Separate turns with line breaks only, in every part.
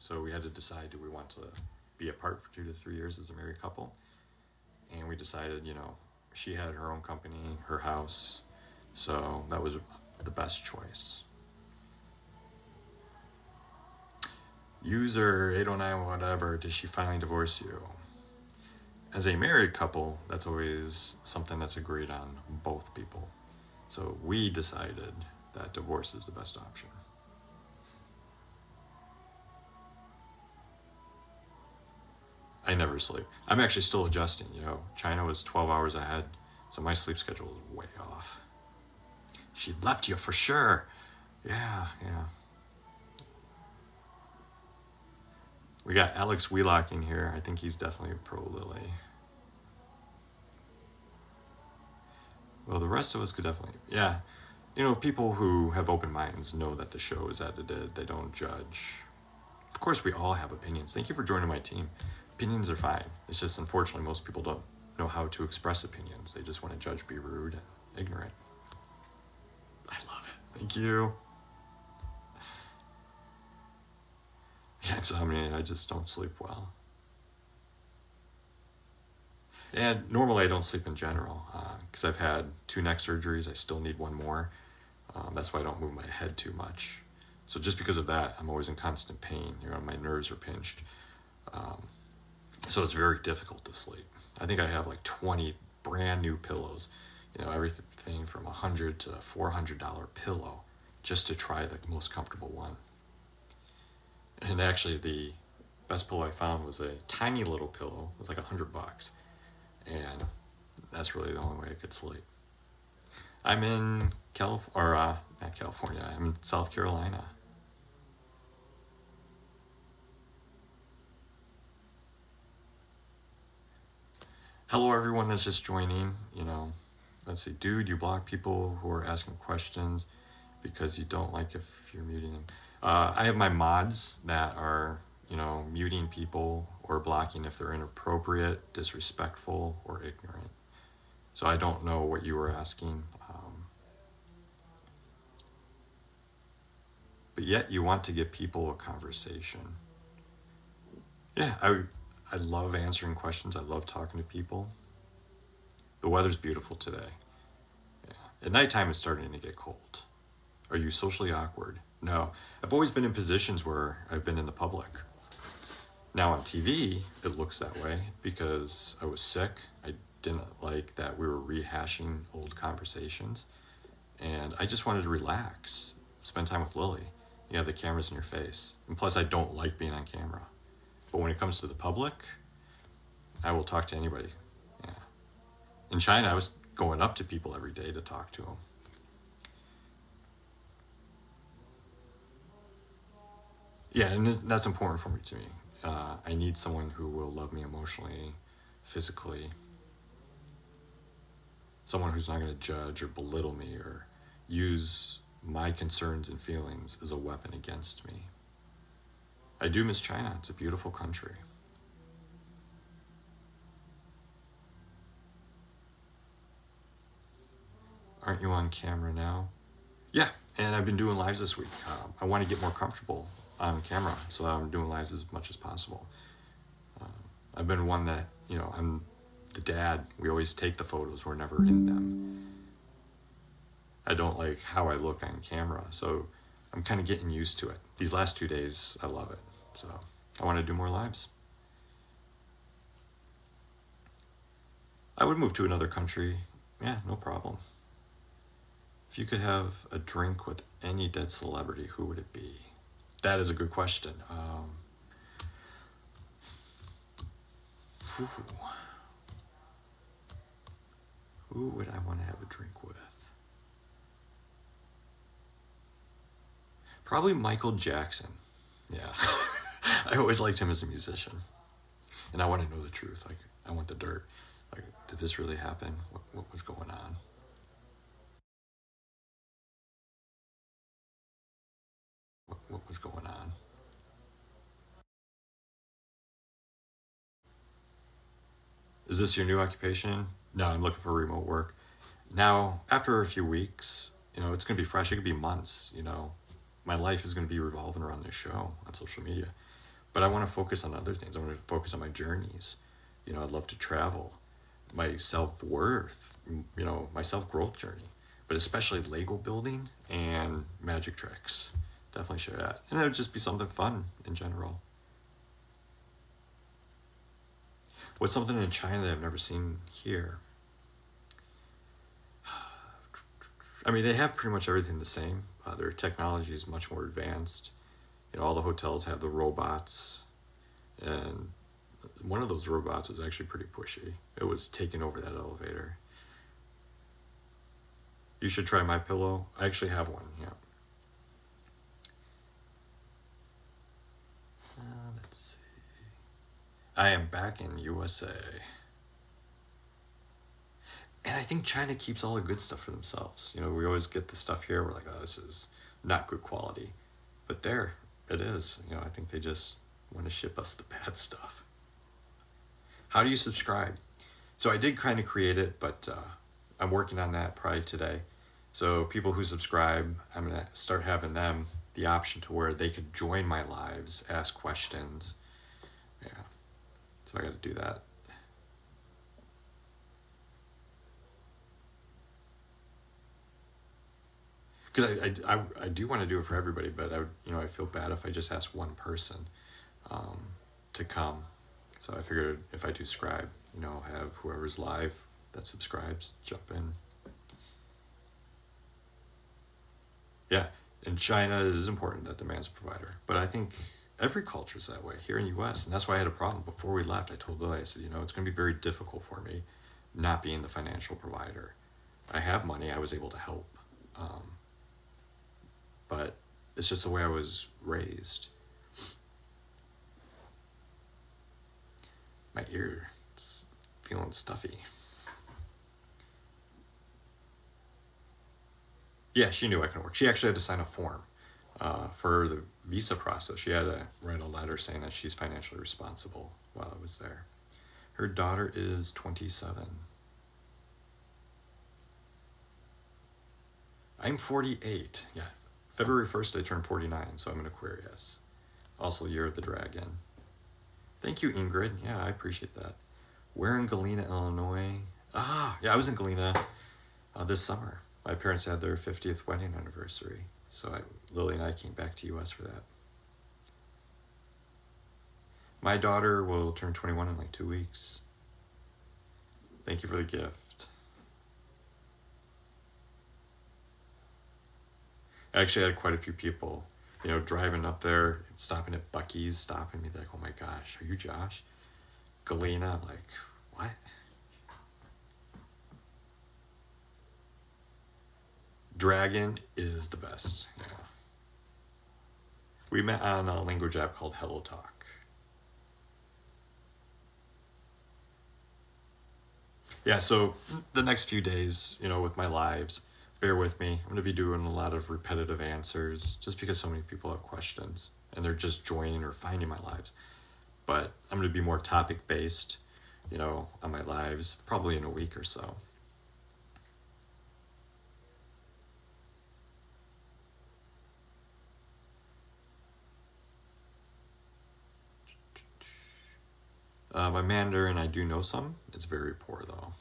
So we had to decide, do we want to be apart for 2 to 3 years as a married couple? And we decided, she had her own company, her house, so that was the best choice. User 809 whatever, did she finally divorce you? As a married couple, that's always something that's agreed on both people. So we decided that divorce is the best option. I never sleep. I'm actually still adjusting, China was 12 hours ahead, so my sleep schedule is way off. She left you for sure. Yeah. We got Alex Wheelock in here. I think he's definitely pro Lily. Well, the rest of us could definitely, yeah. People who have open minds know that the show is edited. They don't judge. Of course, we all have opinions. Thank you for joining my team. Opinions are fine. It's just, unfortunately, most people don't know how to express opinions. They just want to judge, be rude, and ignorant. I love it. Thank you. Yeah, insomnia. I just don't sleep well. And normally I don't sleep in general because I've had 2 neck surgeries. I still need 1 more. That's why I don't move my head too much. So just because of that, I'm always in constant pain. My nerves are pinched. So it's very difficult to sleep. I think I have like 20 brand new pillows. Everything from $100 to $400 pillow just to try the most comfortable one. And actually the best pillow I found was a tiny little pillow. It was like $100. And that's really the only way I could sleep. I'm in not California, I'm in South Carolina. Hello everyone that's just joining, let's see, dude, you block people who are asking questions because you don't like if you're muting them. I have my mods that are, muting people or blocking if they're inappropriate, disrespectful, or ignorant. So I don't know what you were asking. But yet you want to give people a conversation. Yeah, I love answering questions. I love talking to people. The weather's beautiful today. Yeah. At nighttime, it's starting to get cold. Are you socially awkward? No. I've always been in positions where I've been in the public. Now on TV, it looks that way because I was sick. I didn't like that we were rehashing old conversations. And I just wanted to relax, spend time with Lily. You have the cameras in your face. And plus, I don't like being on camera. But when it comes to the public, I will talk to anybody. Yeah. In China, I was going up to people every day to talk to them. Yeah, and that's important for me to me. I need someone who will love me emotionally, physically. Someone who's not going to judge or belittle me or use my concerns and feelings as a weapon against me. I do miss China. It's a beautiful country. Aren't you on camera now? Yeah, and I've been doing lives this week. I want to get more comfortable on camera, so I'm doing lives as much as possible. I've been one that, I'm the dad. We always take the photos. We're never in them. I don't like how I look on camera, so I'm kind of getting used to it. These last 2 days, I love it. So I want to do more lives. I would move to another country. Yeah, no problem. If you could have a drink with any dead celebrity, who would it be? That is a good question. Who would I want to have a drink with? Probably Michael Jackson. Yeah. I always liked him as a musician. And I want to know the truth. Like, I want the dirt. Like, did this really happen? What was going on? What was going on? Is this your new occupation? No, I'm looking for remote work. Now, after a few weeks, it's going to be fresh. It could be months, My life is going to be revolving around this show on social media. But I want to focus on other things. I want to focus on my journeys. I'd love to travel, my self-worth, my self-growth journey, but especially Lego building and magic tricks. Definitely share that. And it would just be something fun in general. What's something in China that I've never seen here? I mean, they have pretty much everything the same. Their technology is much more advanced. All the hotels have the robots, and one of those robots was actually pretty pushy. It was taking over that elevator. You should try my pillow. I actually have one, yeah. Let's see. I am back in USA. And I think China keeps all the good stuff for themselves. We always get the stuff here. We're like, oh, this is not good quality. But there, it is. I think they just want to ship us the bad stuff. How do you subscribe? So I did kind of create it, but I'm working on that probably today. So people who subscribe, I'm going to start having them the option to where they could join my lives, ask questions. Yeah. So I got to do that. Because I do want to do it for everybody, but I feel bad if I just ask one person to come. So I figured if I do scribe, have whoever's live that subscribes jump in. Yeah, in China, it is important that the man's a provider. But I think every culture is that way here in the U.S. And that's why I had a problem. Before we left, I told Lily, I said, it's going to be very difficult for me not being the financial provider. I have money. I was able to help. But it's just the way I was raised. My ear is feeling stuffy. Yeah, she knew I couldn't work. She actually had to sign a form for the visa process. She had to write a letter saying that she's financially responsible while I was there. Her daughter is 27. I'm 48. Yeah, February 1st I turned 49, so I'm an Aquarius. Also year of the dragon. Thank you, Ingrid. Yeah, I appreciate that. Where in Galena, Illinois? Yeah, I was in Galena this summer. My parents had their 50th wedding anniversary, so Lily and I came back to U.S. for that. My daughter will turn 21 in like 2 weeks. Thank you for the gift. I actually had quite a few people, driving up there, stopping at Buc-ee's, stopping me, like, oh my gosh, are you Josh? Galena, I'm like, what? Dragon is the best, yeah. We met on a language app called Hello Talk. Yeah, so the next few days, with my lives, bear with me. I'm going to be doing a lot of repetitive answers just because so many people have questions and they're just joining or finding my lives. But I'm going to be more topic based, on my lives, probably in a week or so. My Mandarin, I do know some. It's very poor though.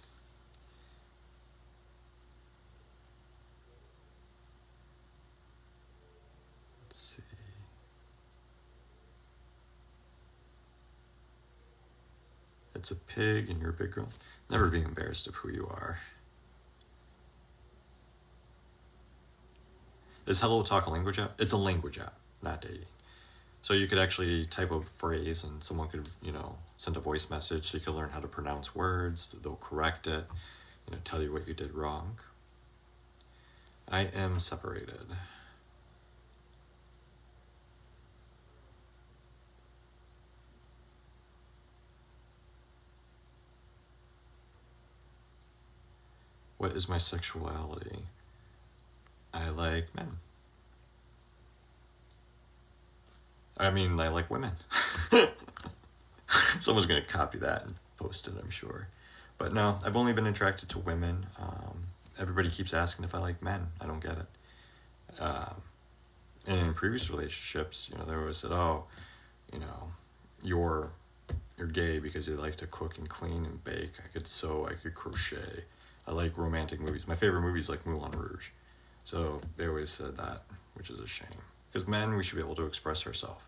Let's see. It's a pig and you're a big girl. Never be embarrassed of who you are. Is Hello Talk a language app? It's a language app, not dating. So you could actually type a phrase and someone could, send a voice message so you can learn how to pronounce words. They'll correct it, tell you what you did wrong. I am separated. What is my sexuality? I like men. I mean, I like women. Someone's going to copy that and post it, I'm sure. But no, I've only been attracted to women. Everybody keeps asking if I like men. I don't get it. And in previous relationships, they always said, oh, you're gay because you like to cook and clean and bake. I could sew, I could crochet. I like romantic movies. My favorite movie is like Moulin Rouge. So they always said that, which is a shame. Because men, we should be able to express ourselves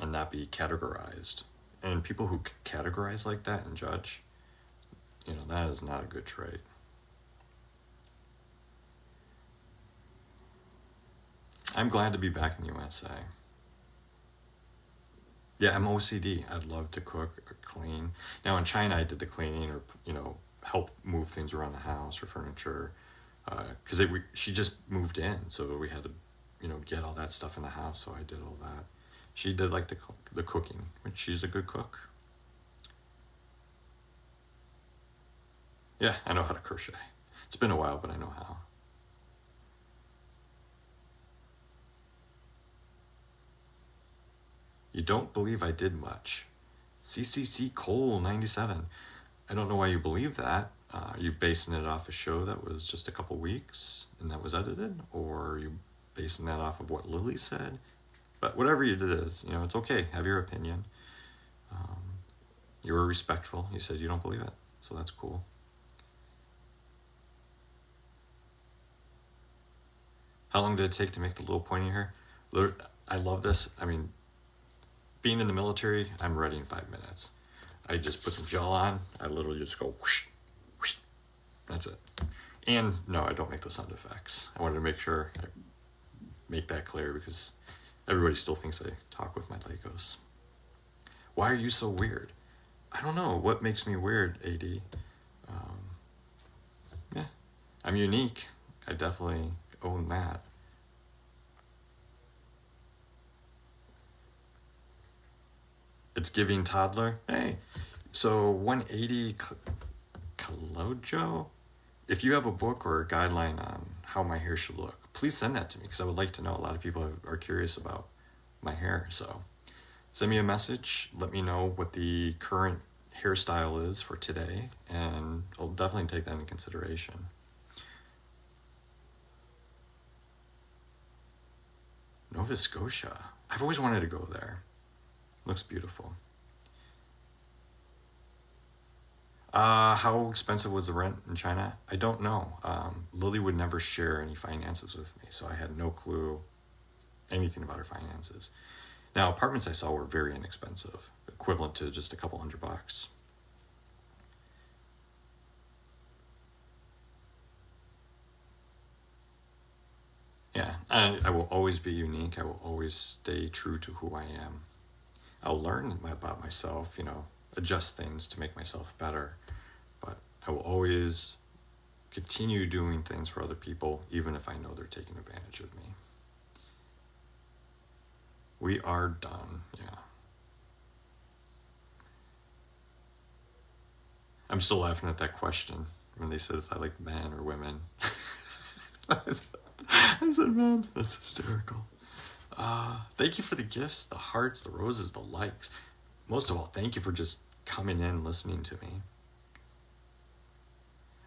and not be categorized. And people who categorize like that and judge, that is not a good trait. I'm glad to be back in the USA. Yeah, I'm OCD. I'd love to cook or clean. Now in China, I did the cleaning or, help move things around the house or furniture. Because she just moved in, so we had to, get all that stuff in the house. So I did all that. She did like the cooking, which she's a good cook. Yeah, I know how to crochet. It's been a while, but I know how. You don't believe I did much. CCC Cole 97. I don't know why you believe that. Are you basing it off a show that was just a couple weeks and that was edited? Or are you basing that off of what Lily said? But whatever it is, it's okay. Have your opinion. You were respectful. You said you don't believe it. So that's cool. How long did it take to make the little pointy hair? I love this. I mean, being in the military, I'm ready in 5 minutes. I just put some gel on. I literally just go whoosh, whoosh. That's it. And no, I don't make the sound effects. I wanted to make sure I make that clear because everybody still thinks I talk with my Legos. Why are you so weird? I don't know. What makes me weird, AD? Yeah, I'm unique. I definitely own that. It's giving toddler. Hey, so 180 Kalojo. If you have a book or a guideline on how my hair should look, please send that to me because I would like to know. A lot of people are curious about my hair. So send me a message. Let me know what the current hairstyle is for today, and I'll definitely take that into consideration. Nova Scotia. I've always wanted to go there. Looks beautiful. How expensive was the rent in China? I don't know. Lily would never share any finances with me, so I had no clue anything about her finances. Now, apartments I saw were very inexpensive, equivalent to just a couple $100. Yeah, I will always be unique. I will always stay true to who I am. I'll learn about myself, adjust things to make myself better. But I will always continue doing things for other people, even if I know they're taking advantage of me. We are done, yeah. I'm still laughing at that question when they said if I like men or women. I said men. That's hysterical. Thank you for the gifts, the hearts, the roses, the likes. Most of all, thank you for just coming in and listening to me.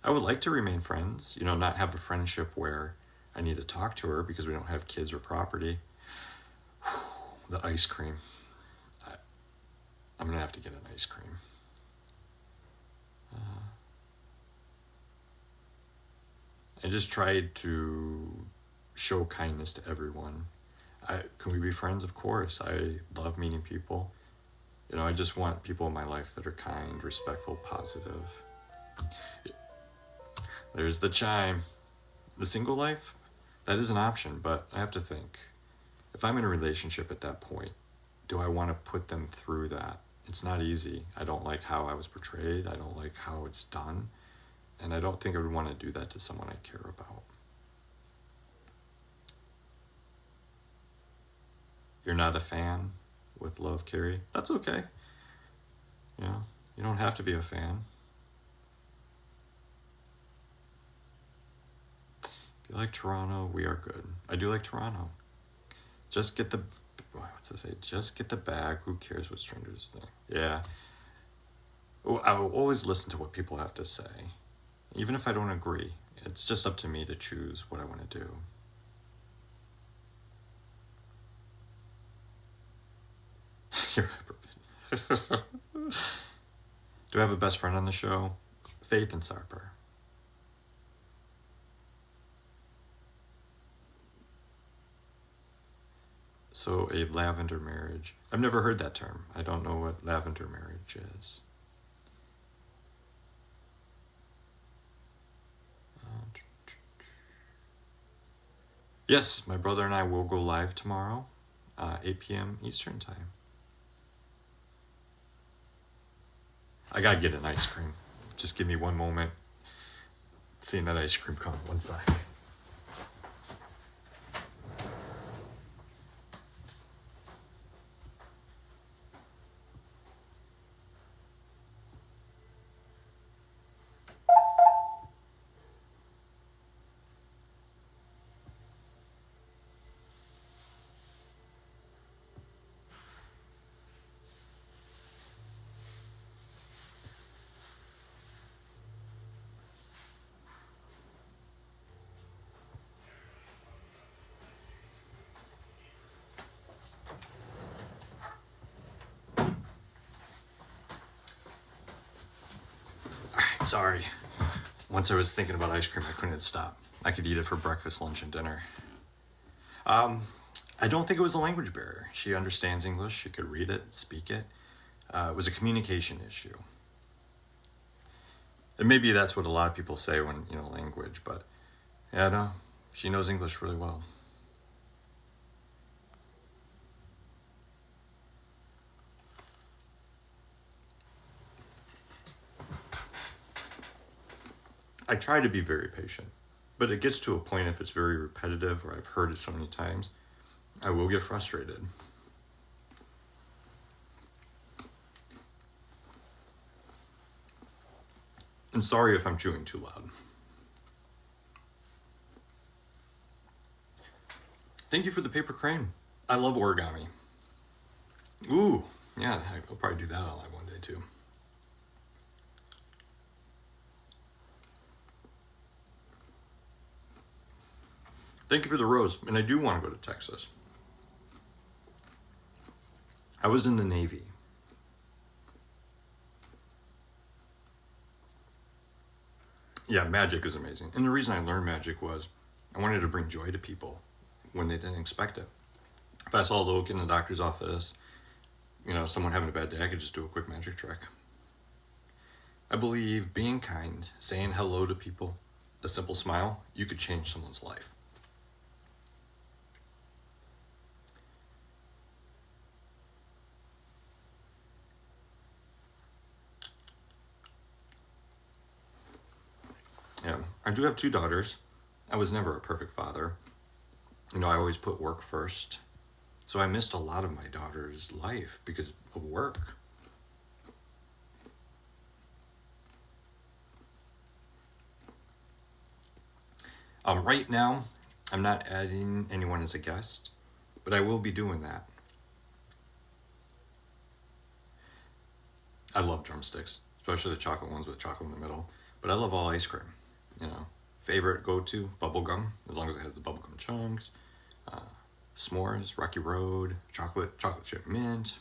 I would like to remain friends, not have a friendship where I need to talk to her because we don't have kids or property. The ice cream. I'm going to have to get an ice cream. I just tried to show kindness to everyone. Can we be friends? Of course. I love meeting people. I just want people in my life that are kind, respectful, positive. There's the chime. The single life, that is an option, but I have to think. If I'm in a relationship at that point, do I want to put them through that? It's not easy. I don't like how I was portrayed. I don't like how it's done. And I don't think I would want to do that to someone I care about. You're not a fan with love, Carrie? That's okay. You don't have to be a fan. If you like Toronto, we are good. I do like Toronto. Just get the... What's it say? Just get the bag. Who cares what strangers think? Yeah. I will always listen to what people have to say. Even if I don't agree. It's just up to me to choose what I want to do. You're hyper. Do I have a best friend on the show? Faith and Sarper. So a lavender marriage. I've never heard that term. I don't know what lavender marriage is. Yes, my brother and I will go live tomorrow, 8 p.m. Eastern Time. I gotta get an ice cream. Just give me one moment. Seeing that ice cream come, one sec. Sorry. Once I was thinking about ice cream, I couldn't stop. I could eat it for breakfast, lunch, and dinner. I don't think it was a language barrier. She understands English. She could read it, speak it. It was a communication issue. And maybe that's what a lot of people say when, language, but yeah, no, she knows English really well. I try to be very patient, but it gets to a point if it's very repetitive or I've heard it so many times, I will get frustrated. And sorry if I'm chewing too loud. Thank you for the paper crane. I love origami. Ooh, yeah, I'll probably do that on live one day too. Thank you for the rose, and I do want to go to Texas. I was in the Navy. Yeah, magic is amazing. And the reason I learned magic was I wanted to bring joy to people when they didn't expect it. If I saw a little kid in the doctor's office, someone having a bad day, I could just do a quick magic trick. I believe being kind, saying hello to people, a simple smile, you could change someone's life. Yeah, I do have 2 daughters. I was never a perfect father. I always put work first. So I missed a lot of my daughter's life because of work. Right now, I'm not adding anyone as a guest, but I will be doing that. I love drumsticks, especially the chocolate ones with chocolate in the middle. But I love all ice cream. Favorite go-to, bubblegum, as long as it has the bubblegum chunks. S'mores, Rocky Road, chocolate chip mint.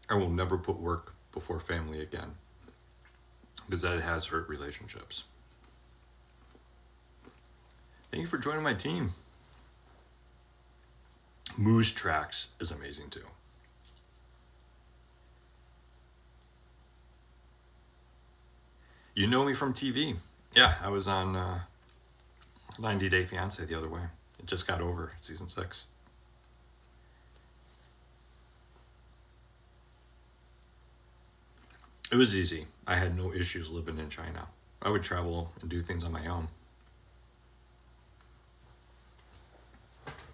I will never put work before family again because that has hurt relationships. Thank you for joining my team. Moose Tracks is amazing too. You know me from TV. Yeah, I was on 90 Day Fiance the other way. It just got over, season 6. It was easy. I had no issues living in China. I would travel and do things on my own.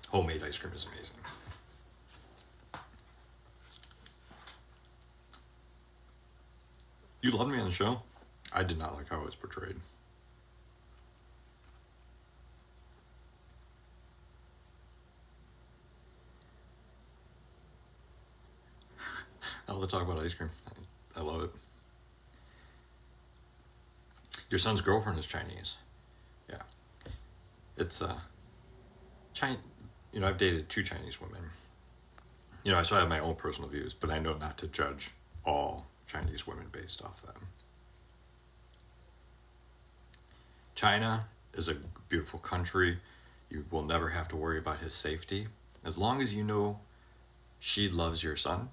Homemade ice cream is amazing. You loved me on the show? I did not like how it was portrayed. I love to talk about ice cream. I love it. Your son's girlfriend is Chinese. Yeah. It's, China, I've dated two Chinese women. So I have my own personal views, but I know not to judge all Chinese women based off them. China is a beautiful country. You will never have to worry about his safety. As long as you know she loves your son,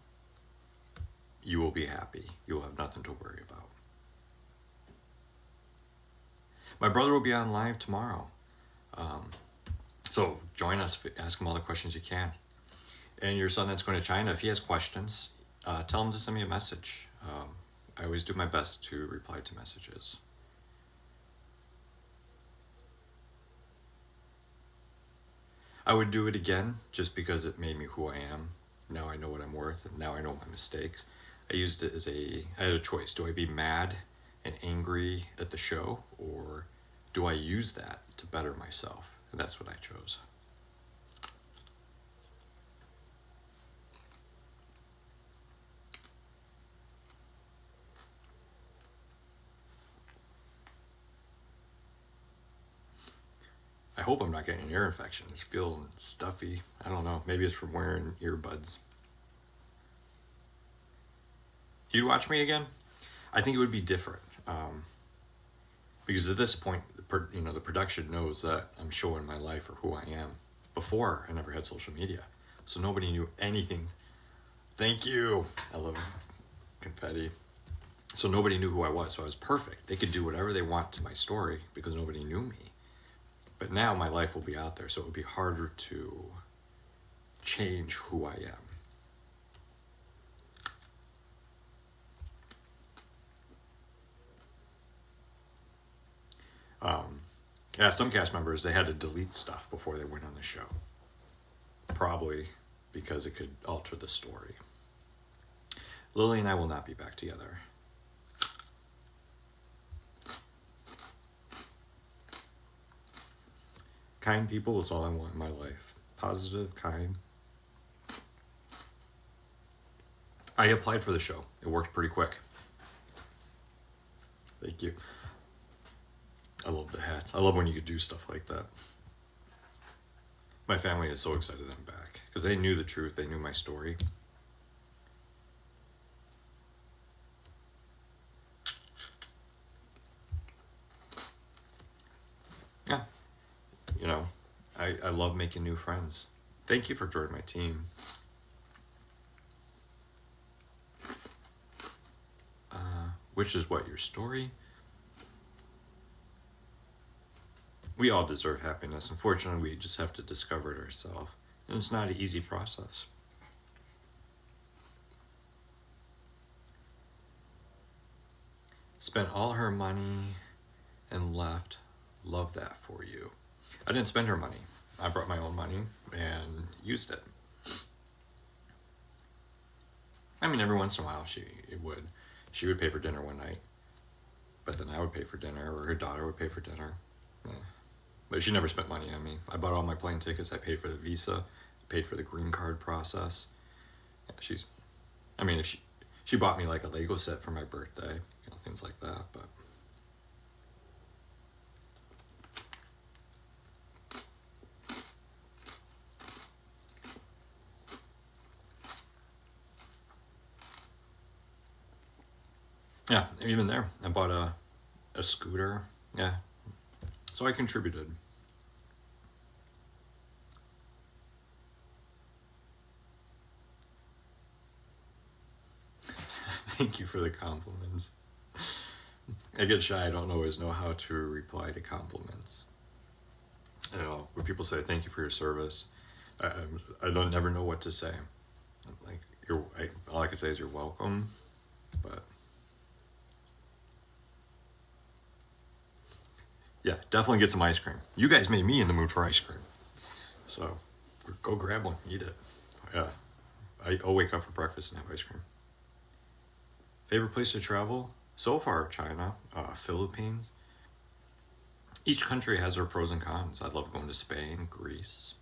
you will be happy. You will have nothing to worry about. My brother will be on live tomorrow. So join us, ask him all the questions you can. And your son that's going to China, if he has questions, tell him to send me a message. I always do my best to reply to messages. I would do it again just because it made me who I am. Now I know what I'm worth, and now I know my mistakes. I used it as I had a choice. Do I be mad and angry at the show, or do I use that to better myself? And that's what I chose. I hope I'm not getting an ear infection. It's feeling stuffy. I don't know. Maybe it's from wearing earbuds. You'd watch me again? I think it would be different. Because at this point, the production knows that I'm showing my life or who I am. Before, I never had social media. So nobody knew anything. Thank you. I love confetti. So nobody knew who I was. So I was perfect. They could do whatever they want to my story because nobody knew me. But now my life will be out there, so it would be harder to change who I am. Yeah, some cast members, they had to delete stuff before they went on the show. Probably because it could alter the story. Lily and I will not be back together. Kind people is all I want in my life. Positive, kind. I applied for the show. It worked pretty quick. Thank you. I love the hats. I love when you could do stuff like that. My family is so excited I'm back because they knew the truth. They knew my story. Yeah. I love making new friends. Thank you for joining my team. Which is what, your story? We all deserve happiness. Unfortunately, we just have to discover it ourselves. And it's not an easy process. Spent all her money and left. Love that for you. I didn't spend her money. I brought my own money and used it. I mean, every once in a while she would pay for dinner one night, but then I would pay for dinner, or her daughter would pay for dinner. Yeah. But she never spent money on me. I bought all my plane tickets. I paid for the visa, paid for the green card process. Yeah, if she bought me like a Lego set for my birthday, things like that, but. Yeah, even there, I bought a scooter. Yeah, so I contributed. Thank you for the compliments. I get shy. I don't always know how to reply to compliments. When people say thank you for your service, I don't never know what to say. Like all I can say is you're welcome, but. Yeah, definitely get some ice cream. You guys made me in the mood for ice cream. So, go grab one, eat it. Yeah, I'll wake up for breakfast and have ice cream. Favorite place to travel? So far, China, Philippines. Each country has their pros and cons. I love going to Spain, Greece.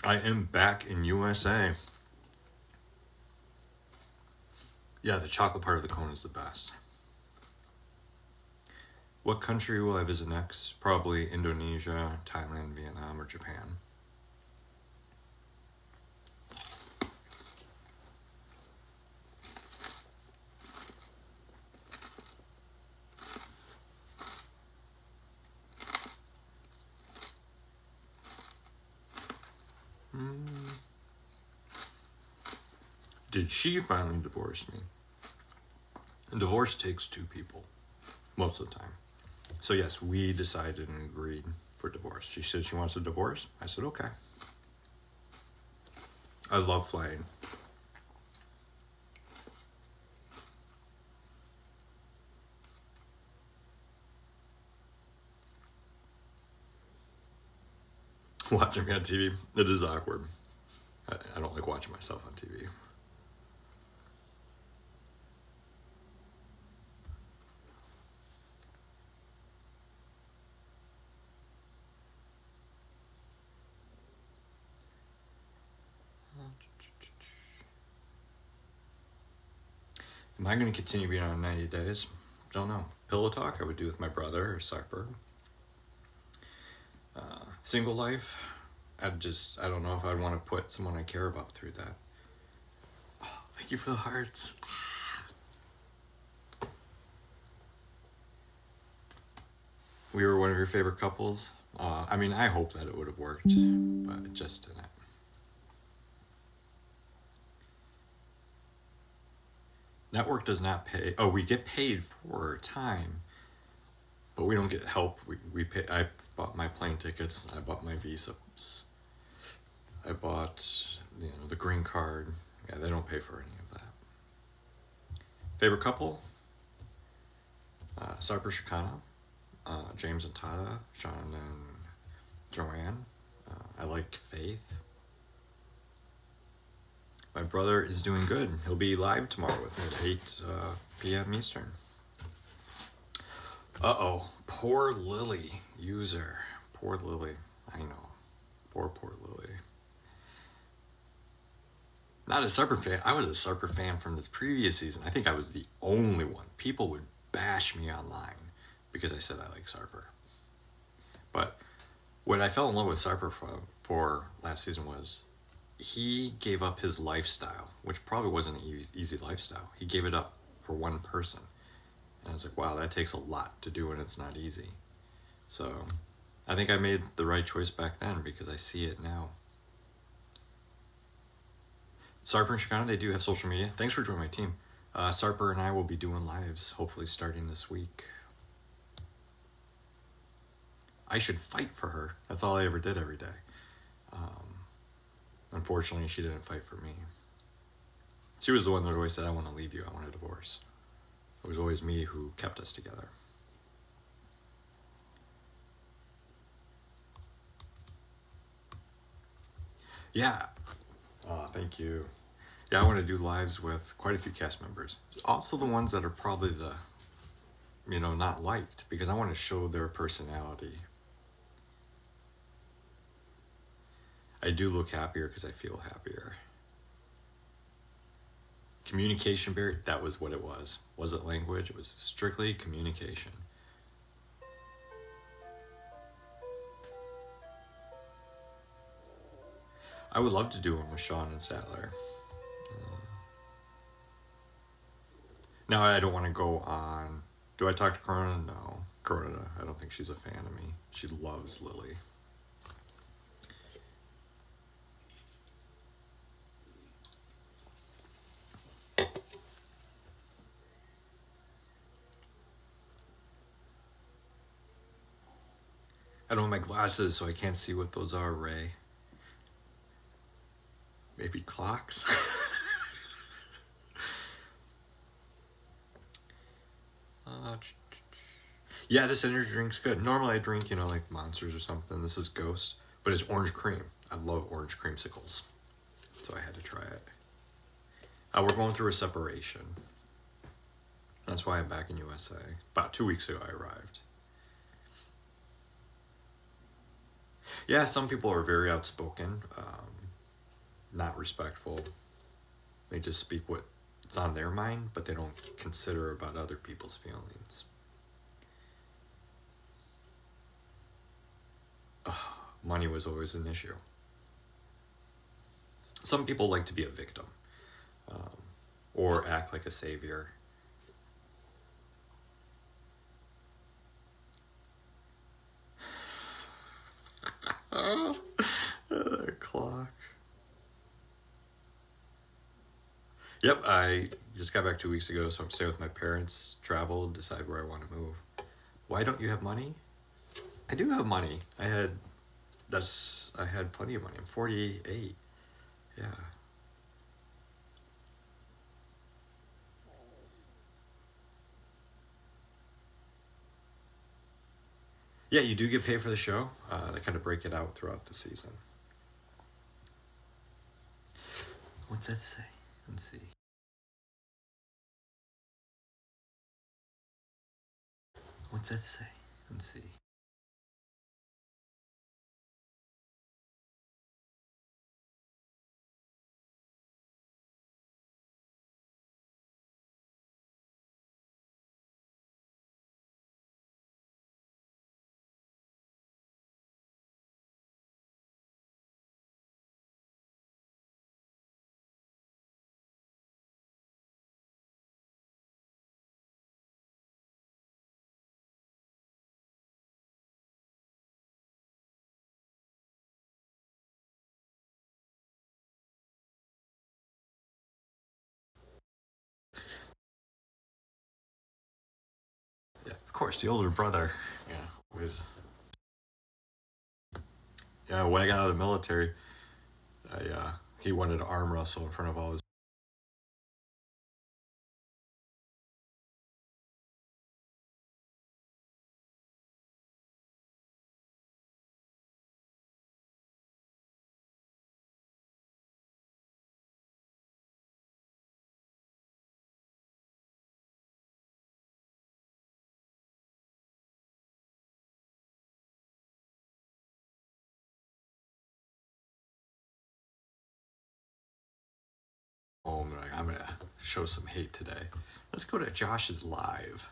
I am back in USA. Yeah, the chocolate part of the cone is the best. What country will I visit next? Probably Indonesia, Thailand, Vietnam, or Japan. Did she finally divorce me? A divorce takes two people, most of the time. So yes, we decided and agreed for divorce. She said she wants a divorce. I said okay. I love flying. Watching me on TV, it is awkward. I don't like watching myself on TV. Am I going to continue being on 90 days? Don't know. Pillow talk I would do with my brother or Sarper. Single life, I don't know if I'd want to put someone I care about through that. Oh, thank you for the hearts. We were one of your favorite couples. I mean, I hope that it would have worked, but it just didn't. Network does not pay. Oh, we get paid for time, but we don't get help. We pay. I bought my plane tickets. I bought my visas. I bought the green card. Yeah, they don't pay for any of that. Favorite couple? Sarper Shikana, James and Tada, Sean and Joanne. I like Faith. My brother is doing good. He'll be live tomorrow with me at 8 p.m. Eastern. Uh-oh. Poor Lily user. Poor Lily. I know. Poor Lily. Not a Sarper fan. I was a Sarper fan from this previous season. I think I was the only one. People would bash me online because I said I like Sarper. But what I fell in love with Sarper for last season was he gave up his lifestyle, which probably wasn't an easy lifestyle. He gave it up for one person. And I was like, wow, that takes a lot to do and it's not easy. So I think I made the right choice back then because I see it now. Sarper and Chicana, they do have social media. Thanks for joining my team. Sarper and I will be doing lives, hopefully starting this week. I should fight for her. That's all I ever did every day. Unfortunately, she didn't fight for me. She was the one that always said, I want to leave you, I want a divorce. It was always me who kept us together. Yeah. Thank you. Yeah, I want to do lives with quite a few cast members. Also the ones that are probably the, not liked, because I want to show their personality. I do look happier because I feel happier. Communication barrier, that was what it was. Was it language? It was strictly communication. I would love to do one with Sean and Statler. Now I don't want to go on. Do I talk to Corona? No. Corona, I don't think she's a fan of me. She loves Lily. I don't have my glasses, so I can't see what those are, Ray. Maybe clocks? Yeah, this energy drink's good. Normally I drink, like Monsters or something. This is Ghost, but it's orange cream. I love orange creamsicles, so I had to try it. We're going through a separation. That's why I'm back in USA. About 2 weeks ago, I arrived. Yeah, some people are very outspoken, not respectful. They just speak what's on their mind, but they don't consider about other people's feelings. Money was always an issue. Some people like to be a victim, or act like a savior. Clock. Yep, I just got back 2 weeks ago, so I'm staying with my parents, travel, decide where I want to move. Why don't you have money? I do have money. I had plenty of money. I'm 48. Yeah. Yeah, you do get paid for the show. They kind of break it out throughout the season. What's that say? Let's see. What's that say? Let's see. Yeah, of course, the older brother. Yeah, with yeah. When I got out of the military, he wanted to arm wrestle in front of all his. Home. Like, I'm gonna show some hate today. Let's go to Josh's live.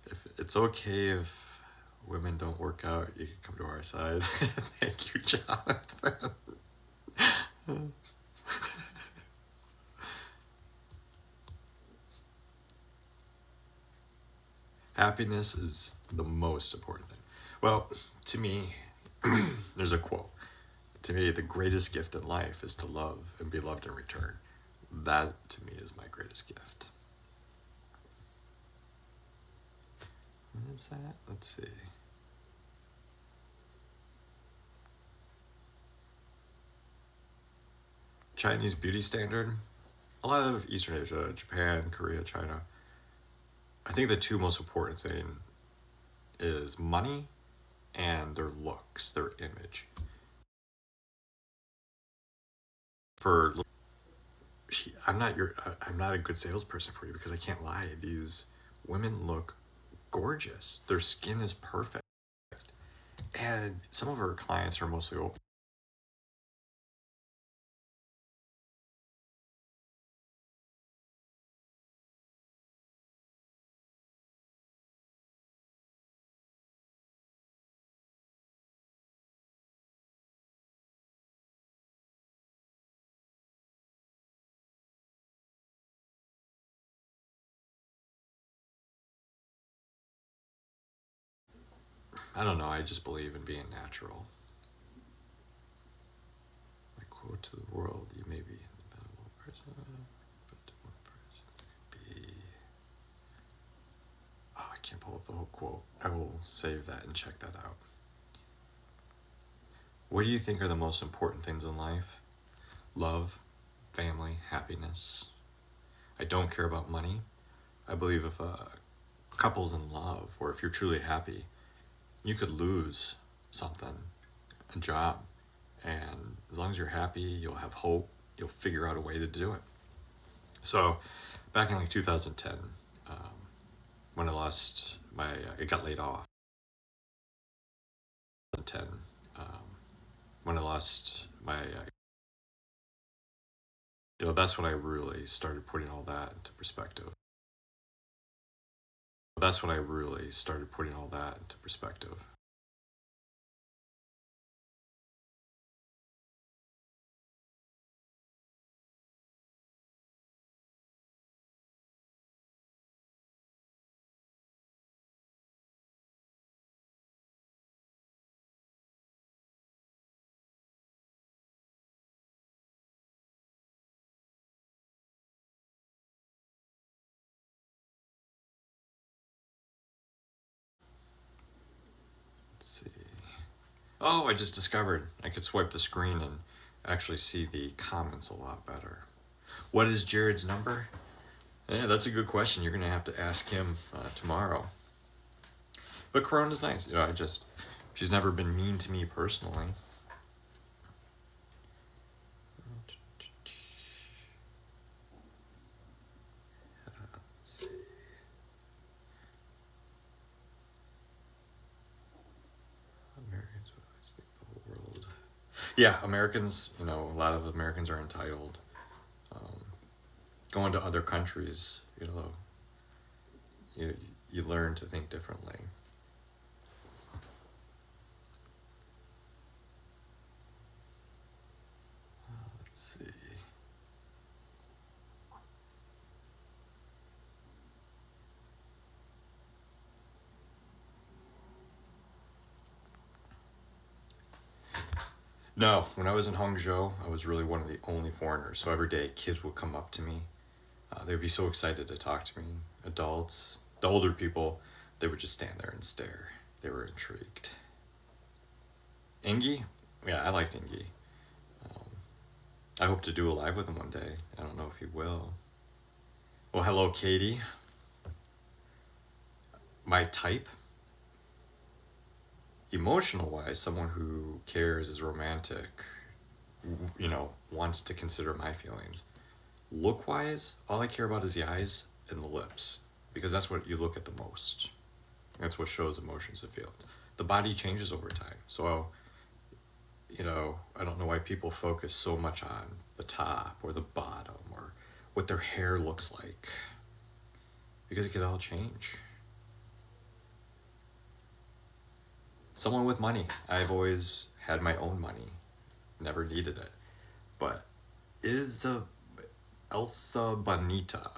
If it's okay if women don't work out, you can come to our side. Thank you, Jonathan. Happiness is the most important thing. Well, to me, there's a quote. To me, the greatest gift in life is to love and be loved in return. That, to me, is my greatest gift. What is that? Let's see. Chinese beauty standard. A lot of Eastern Asia, Japan, Korea, China. I think the two most important thing is money and their looks, their image. For I'm not a good salesperson for you because I can't lie. These women look gorgeous. Their skin is perfect. And some of our clients are mostly old. I don't know, I just believe in being natural. My quote to the world, you may be an independent person, but one person be. Oh, I can't pull up the whole quote. I will save that and check that out. What do you think are the most important things in life? Love, family, happiness. I don't care about money. I believe if a couple's in love, or if you're truly happy, you could lose something, a job, and as long as you're happy, you'll have hope, you'll figure out a way to do it. So back in like 2010, um, when I got laid off. 10, when I lost my, that's when I really started putting all that into perspective. That's when I really started putting all that into perspective. Let's see. Oh, I just discovered I could swipe the screen and actually see the comments a lot better. What is Jared's number? Yeah, that's a good question. You're gonna have to ask him tomorrow. But Corona's nice. She's never been mean to me personally. Americans, I think the whole world. Yeah, Americans. A lot of Americans are entitled. Going to other countries, you you learn to think differently. Let's see. No, when I was in Hangzhou, I was really one of the only foreigners. So every day, kids would come up to me. They'd be so excited to talk to me. Adults, the older people, they would just stand there and stare. They were intrigued. Ingy? Yeah, I liked Ingy. I hope to do a live with him one day. I don't know if he will. Well, hello, Katie. My type, emotional wise, someone who cares, is romantic, wants to consider my feelings. Look wise, all I care about is the eyes and the lips, because that's what you look at the most. That's what shows emotions and feelings. The body changes over time. So, I don't know why people focus so much on the top or the bottom or what their hair looks like, because it could all change. Someone with money. I've always had my own money, never needed it. But is Elsa Bonita,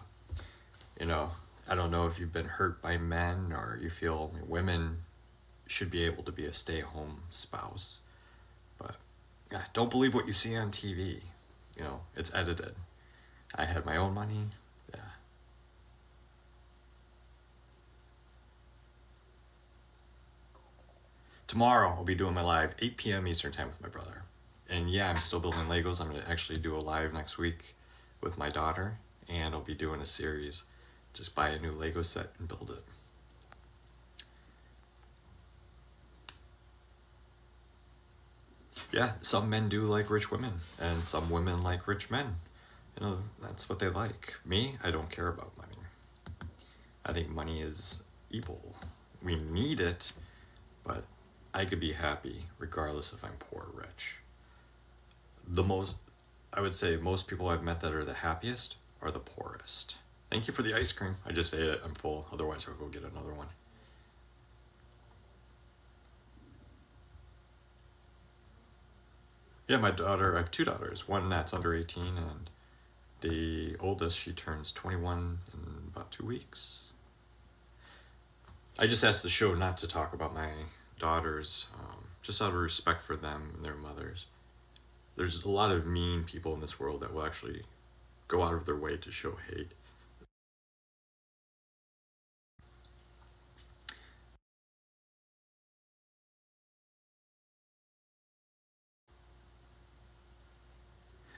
I don't know if you've been hurt by men or you feel women should be able to be a stay-at-home spouse. But yeah, don't believe what you see on TV. It's edited. I had my own money. Yeah. Tomorrow I'll be doing my live 8 p.m. Eastern time with my brother. And yeah, I'm still building Legos. I'm going to actually do a live next week with my daughter, and I'll be doing a series. Just buy a new Lego set and build it. Yeah, some men do like rich women, and some women like rich men. That's what they like. Me, I don't care about money. I think money is evil. We need it, but I could be happy regardless if I'm poor or rich. I would say most people I've met that are the happiest are the poorest. Thank you for the ice cream. I just ate it. I'm full. Otherwise, I'll go get another one. Yeah, my daughter, I have two daughters. One that's under 18, and the oldest, she turns 21 in about 2 weeks. I just asked the show not to talk about my daughters, just out of respect for them and their mothers. There's a lot of mean people in this world that will actually go out of their way to show hate.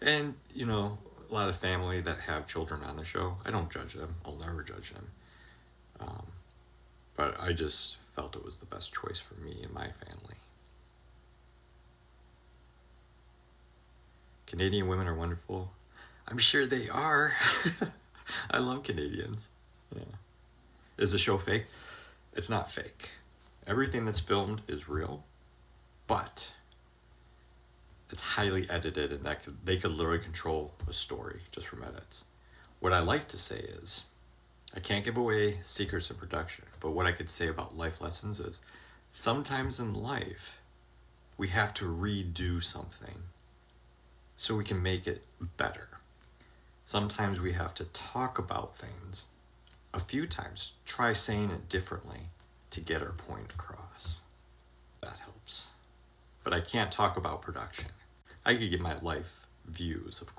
And, a lot of family that have children on the show, I don't judge them. I'll never judge them. But I just felt it was the best choice for me and my family. Canadian women are wonderful. I'm sure they are. I love Canadians. Yeah. Is the show fake? It's not fake. Everything that's filmed is real, but it's highly edited, and they could literally control a story just from edits. What I like to say is, I can't give away secrets of production, but what I could say about life lessons is, sometimes in life, we have to redo something so we can make it better. Sometimes we have to talk about things a few times, try saying it differently to get our point across. That helps. But I can't talk about production. I could give my life views, of course.